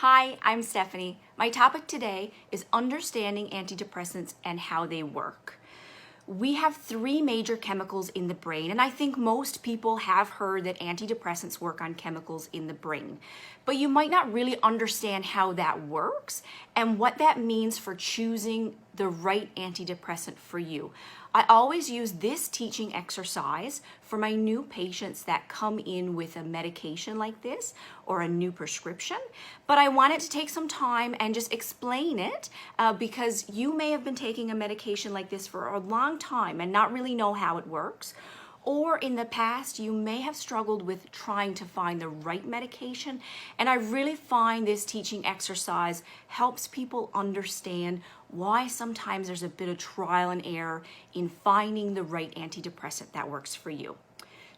Hi, I'm Stephanie. My topic today is understanding antidepressants and how they work. We have three major chemicals in the brain, and I think most people have heard that antidepressants work on chemicals in the brain. But you might not really understand how that works and what that means for choosing the right antidepressant for you. I always use this teaching exercise for my new patients that come in with a medication like this or a new prescription, but I wanted to take some time and just explain it because you may have been taking a medication like this for a long time and not really know how it works. Or in the past, you may have struggled with trying to find the right medication. And I really find this teaching exercise helps people understand why sometimes there's a bit of trial and error in finding the right antidepressant that works for you.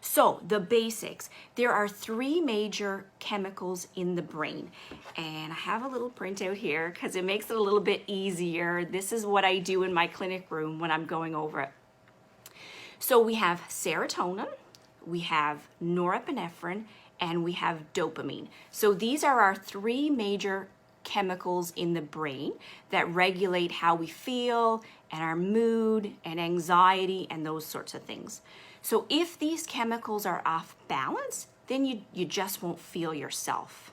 So the basics, there are three major chemicals in the brain. And I have a little printout here because it makes it a little bit easier. This is what I do in my clinic room when I'm going over it. So we have serotonin, we have norepinephrine, and we have dopamine. So these are our three major chemicals in the brain that regulate how we feel and our mood and anxiety and those sorts of things. So if these chemicals are off balance, then you just won't feel yourself.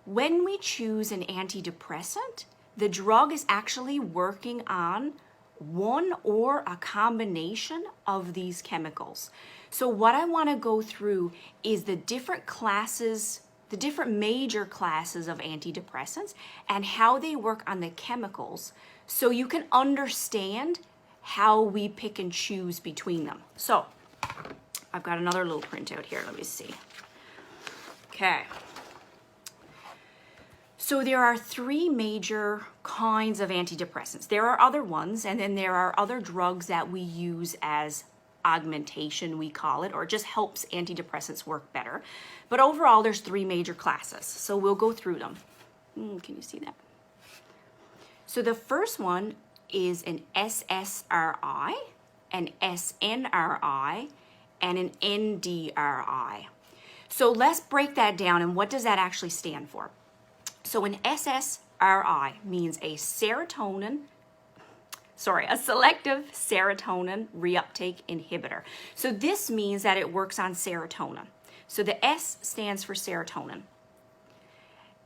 When we choose an antidepressant, the drug is actually working on one or a combination of these chemicals. So what I want to go through is the different classes, the different major classes of antidepressants and how they work on the chemicals so you can understand how we pick and choose between them. So I've got another little printout here. Let me see. Okay. So there are three major kinds of antidepressants. There are other ones, and then there are other drugs that we use as augmentation, we call it, or it just helps antidepressants work better. But overall, there's three major classes. So we'll go through them. Can you see that? So the first one is an SSRI, an SNRI, and an NDRI. So let's break that down, and what does that actually stand for? So an SSRI means a selective serotonin reuptake inhibitor. So this means that it works on serotonin. So the S stands for serotonin.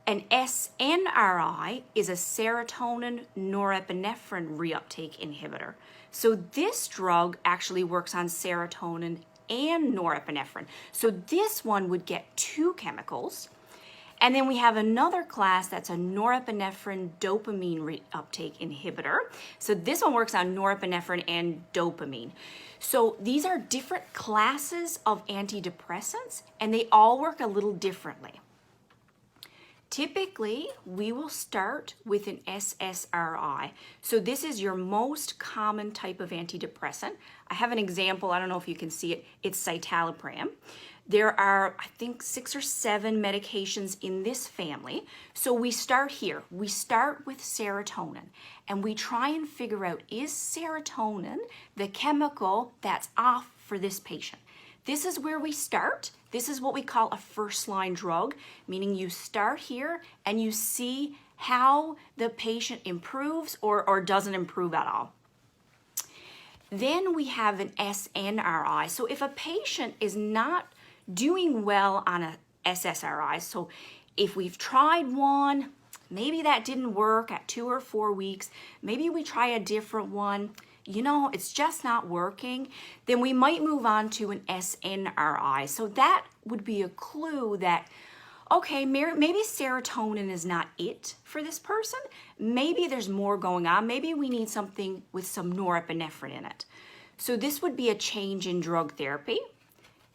An SNRI is a serotonin norepinephrine reuptake inhibitor. So this drug actually works on serotonin and norepinephrine. So this one would get two chemicals. And then we have another class that's a norepinephrine dopamine reuptake inhibitor. So this one works on norepinephrine and dopamine. So these are different classes of antidepressants, and they all work a little differently. Typically, we will start with an SSRI. So this is your most common type of antidepressant. I have an example. I don't know if you can see it. It's citalopram. There are, I think, 6 or 7 medications in this family. So we start here. We start with serotonin, and we try and figure out, is serotonin the chemical that's off for this patient? This is where we start. This is what we call a first-line drug, meaning you start here and you see how the patient improves or doesn't improve at all. Then we have an SNRI. So if a patient is not doing well on a SSRI, so if we've tried one, maybe that didn't work at 2 or 4 weeks, maybe we try a different one, it's just not working, then we might move on to an SNRI. So that would be a clue that, okay, maybe serotonin is not it for this person. Maybe there's more going on. Maybe we need something with some norepinephrine in it. So this would be a change in drug therapy.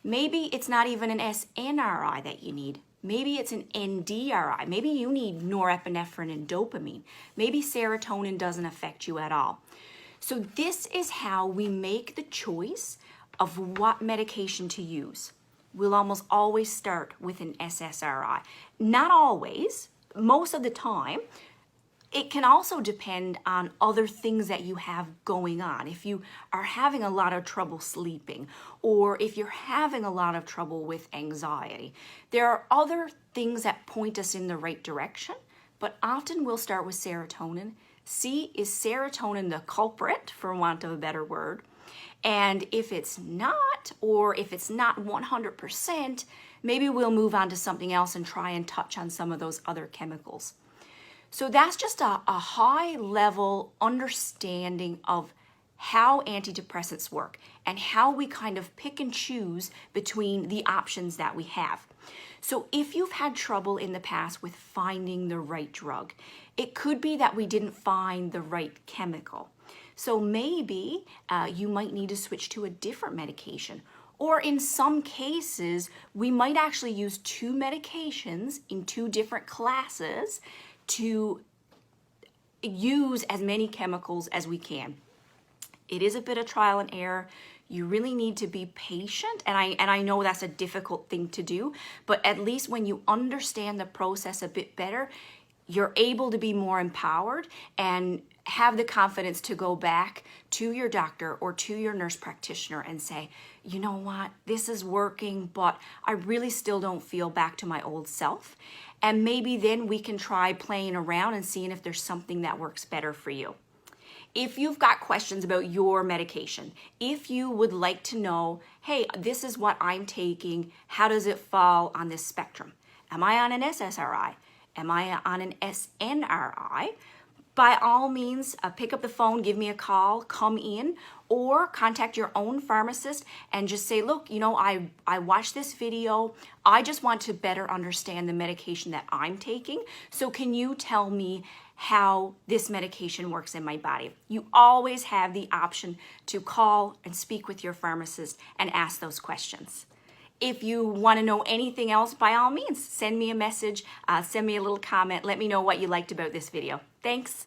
Maybe it's not even an SNRI that you need. Maybe it's an NDRI. Maybe you need norepinephrine and dopamine. Maybe serotonin doesn't affect you at all. So this is how we make the choice of what medication to use. We'll almost always start with an SSRI. Not always. Most of the time, It can also depend on other things that you have going on. If you are having a lot of trouble sleeping, or if you're having a lot of trouble with anxiety, there are other things that point us in the right direction, but often we'll start with serotonin. See, is serotonin the culprit, for want of a better word? And if it's not, or if it's not 100%, maybe we'll move on to something else and try and touch on some of those other chemicals. So that's just a high level understanding of how antidepressants work and how we kind of pick and choose between the options that we have. So if you've had trouble in the past with finding the right drug, it could be that we didn't find the right chemical. So maybe you might need to switch to a different medication. Or in some cases, we might actually use 2 medications in 2 different classes to use as many chemicals as we can. It is a bit of trial and error. You really need to be patient, and I know that's a difficult thing to do, but at least when you understand the process a bit better, you're able to be more empowered and have the confidence to go back to your doctor or to your nurse practitioner and say, you know what, this is working, but I really still don't feel back to my old self. And maybe then we can try playing around and seeing if there's something that works better for you. If you've got questions about your medication, if you would like to know, hey, this is what I'm taking, how does it fall on this spectrum? Am I on an SSRI? Am I on an SNRI? By all means, pick up the phone, give me a call, come in, or contact your own pharmacist and just say, look, you know, I watched this video. I just want to better understand the medication that I'm taking. So can you tell me how this medication works in my body? You always have the option to call and speak with your pharmacist and ask those questions. If you want to know anything else, by all means, send me a message, send me a little comment, let me know what you liked about this video. Thanks.